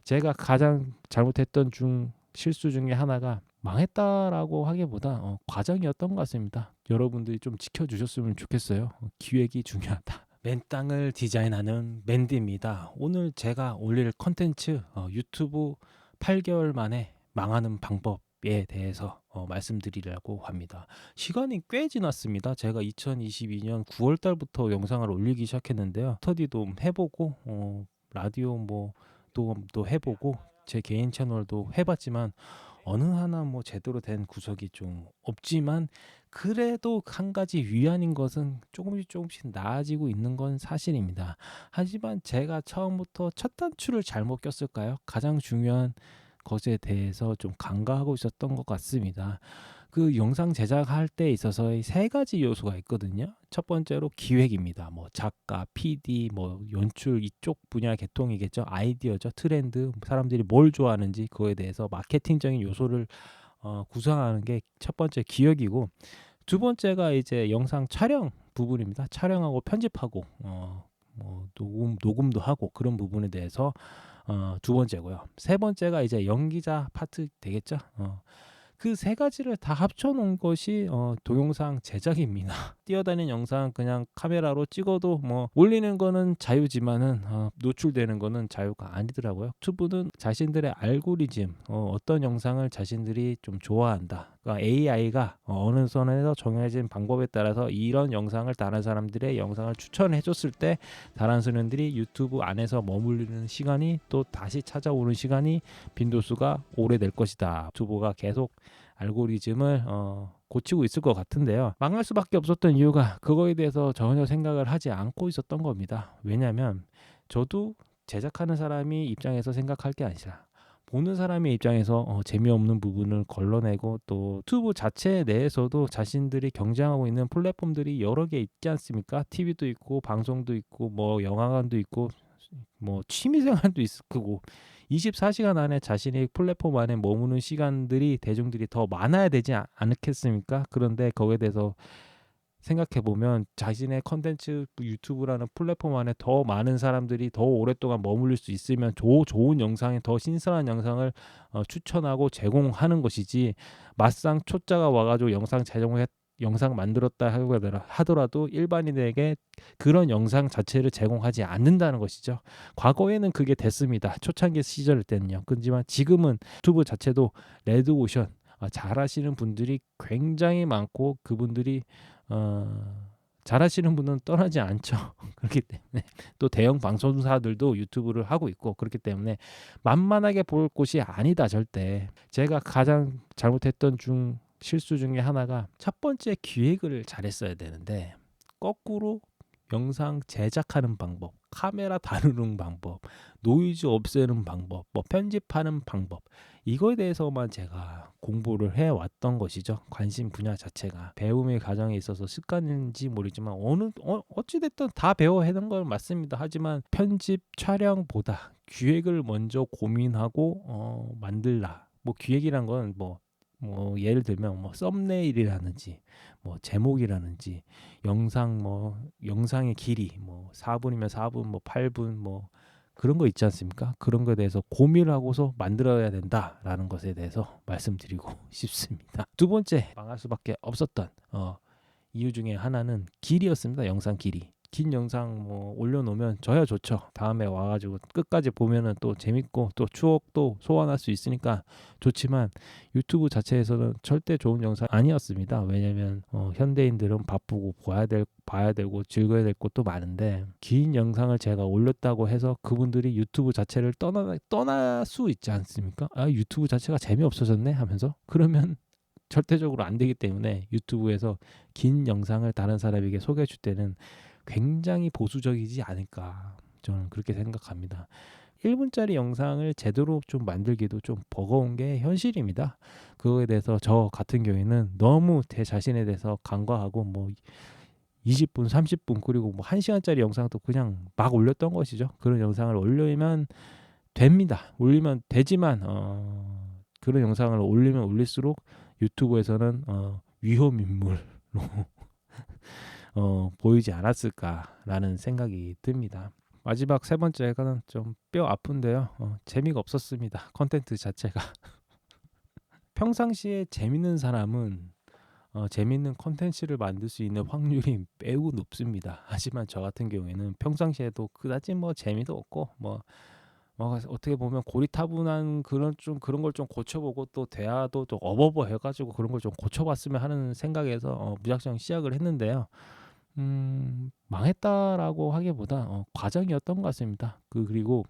제가 가장 잘못했던 실수 중에 하나가 망했다라고 하기보다 과정이었던 것 같습니다. 여러분들이 좀 지켜주셨으면 좋겠어요. 기획이 중요하다. 맨 땅을 디자인하는 맨디입니다. 오늘 제가 올릴 컨텐츠 유튜브 8개월 만에 망하는 방법에 대해서 말씀드리려고 합니다. 시간이 꽤 지났습니다. 제가 2022년 9월 달부터 영상을 올리기 시작했는데요. 스터디도 해보고 라디오 또 해보고 제 개인 채널도 해봤지만 어느 하나 제대로 된 구석이 좀 없지만, 그래도 한 가지 위안인 것은 조금씩 나아지고 있는 건 사실입니다. 하지만 제가 처음부터 첫 단추를 잘못 꼈을까요? 가장 중요한 것에 대해서 좀 간과하고 있었던 것 같습니다. 그 영상 제작할 때 있어서 세 가지 요소가 있거든요. 첫 번째로 기획입니다. 작가, PD, 연출, 이쪽 분야 계통이겠죠. 아이디어죠. 트렌드, 사람들이 뭘 좋아하는지 그거에 대해서 마케팅적인 요소를 구성하는 게 첫 번째 기획이고, 두 번째가 이제 영상 촬영 부분입니다. 촬영하고 편집하고 녹음도 하고 그런 부분에 대해서 두 번째고요. 세 번째가 이제 연기자 파트 되겠죠. 그 세 가지를 다 합쳐 놓은 것이 동영상 제작입니다. 뛰어다니는 영상 그냥 카메라로 찍어도 올리는 거는 자유지만은 노출되는 거는 자유가 아니더라고요. 유튜브는 자신들의 알고리즘, 어떤 영상을 자신들이 좀 좋아한다, 그러니까 AI가 어느 선에서 정해진 방법에 따라서 이런 영상을 다른 사람들의 영상을 추천해 줬을 때 다른 사람들이 유튜브 안에서 머무르는 시간이 또 다시 찾아오는 시간이 빈도수가 오래될 것이다. 유튜브가 계속 알고리즘을 고치고 있을 것 같은데요. 망할 수밖에 없었던 이유가 그거에 대해서 전혀 생각을 하지 않고 있었던 겁니다. 왜냐하면 저도 제작하는 사람이 입장에서 생각할 게 아니라 보는 사람의 입장에서 재미없는 부분을 걸러내고, 또 유튜브 자체 내에서도 자신들이 경쟁하고 있는 플랫폼들이 여러 개 있지 않습니까? TV도 있고 방송도 있고 영화관도 있고 취미생활도 있을 거고, 24시간 안에 자신의 플랫폼 안에 머무는 시간들이 대중들이 더 많아야 되지 않겠습니까? 그런데 거기에 대해서 생각해보면 자신의 컨텐츠 유튜브라는 플랫폼 안에 더 많은 사람들이 더 오랫동안 머물릴 수 있으면 좋은 영상에 더 신선한 영상을 추천하고 제공하는 것이지, 막상 초짜가 와가지고 영상 만들었다 하더라도 일반인에게 그런 영상 자체를 제공하지 않는다는 것이죠. 과거에는 그게 됐습니다. 초창기 시절 때는요. 그렇지만 지금은 유튜브 자체도 레드오션, 잘하시는 분들이 굉장히 많고, 그분들이 잘하시는 분은 떠나지 않죠. 그렇기 때문에 또 대형 방송사들도 유튜브를 하고 있고, 그렇기 때문에 만만하게 볼 곳이 아니다. 절대. 제가 가장 잘못했던 실수 중에 하나가, 첫 번째 기획을 잘했어야 되는데 거꾸로 영상 제작하는 방법, 카메라 다루는 방법, 노이즈 없애는 방법, 편집하는 방법, 이거에 대해서만 제가 공부를 해왔던 것이죠. 관심 분야 자체가 배움의 과정에 있어서 습관인지 모르지만 어찌됐든 다 배워야 하는 건 맞습니다. 하지만 편집 촬영보다 기획을 먼저 고민하고 만들라. 기획이란 건 예를 들면 썸네일이라든지 제목이라든지 영상의 길이 4분이면 4분 8분 그런 거 있지 않습니까? 그런 거에 대해서 고민을 하고서 만들어야 된다라는 것에 대해서 말씀드리고 싶습니다. 두 번째, 망할 수밖에 없었던 이유 중에 하나는 길이었습니다. 영상 길이. 긴 영상 올려놓으면 저야 좋죠. 다음에 와가지고 끝까지 보면은 또 재밌고 또 추억도 소환할 수 있으니까 좋지만, 유튜브 자체에서는 절대 좋은 영상 아니었습니다. 왜냐면 현대인들은 바쁘고 봐야 되고 즐겨야 될 것도 많은데, 긴 영상을 제가 올렸다고 해서 그분들이 유튜브 자체를 떠날 수 있지 않습니까? 유튜브 자체가 재미없어졌네 하면서, 그러면 절대적으로 안 되기 때문에 유튜브에서 긴 영상을 다른 사람에게 소개해 줄 때는 굉장히 보수적이지 않을까, 저는 그렇게 생각합니다. 1분짜리 영상을 제대로 좀 만들기도 좀 버거운 게 현실입니다. 그거에 대해서 저 같은 경우에는 너무 제 자신에 대해서 간과하고 20분, 30분, 그리고 1시간짜리 영상도 그냥 막 올렸던 것이죠. 그런 영상을 올리면 됩니다. 올리면 되지만 그런 영상을 올리면 올릴수록 유튜브에서는 위험 인물로 보이지 않았을까라는 생각이 듭니다. 마지막 세 번째가는 좀 뼈 아픈데요. 재미가 없었습니다. 컨텐츠 자체가. 평상시에 재밌는 사람은 재밌는 컨텐츠를 만들 수 있는 확률이 매우 높습니다. 하지만 저 같은 경우에는 평상시에도 그다지 뭐 재미도 없고 어떻게 보면 고리타분한 그런 걸 좀 고쳐보고 또 대화도 좀 어버버 해가지고 그런 걸 좀 고쳐봤으면 하는 생각에서 무작정 시작을 했는데요. 망했다라고 하기보다 과정이었던 것 같습니다. 그리고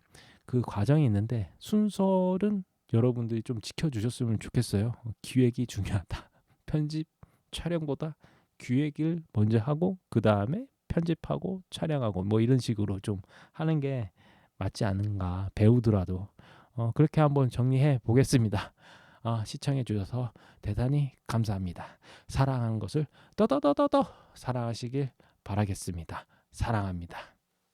그 과정이 있는데 순서는 여러분들이 좀 지켜주셨으면 좋겠어요. 기획이 중요하다. 편집, 촬영보다 기획을 먼저 하고 그 다음에 편집하고 촬영하고 뭐 이런 식으로 좀 하는 게 맞지 않은가. 배우더라도 그렇게 한번 정리해 보겠습니다. 시청해 주셔서 대단히 감사합니다. 사랑하는 것을 더더더더더 사랑하시길 바라겠습니다. 사랑합니다.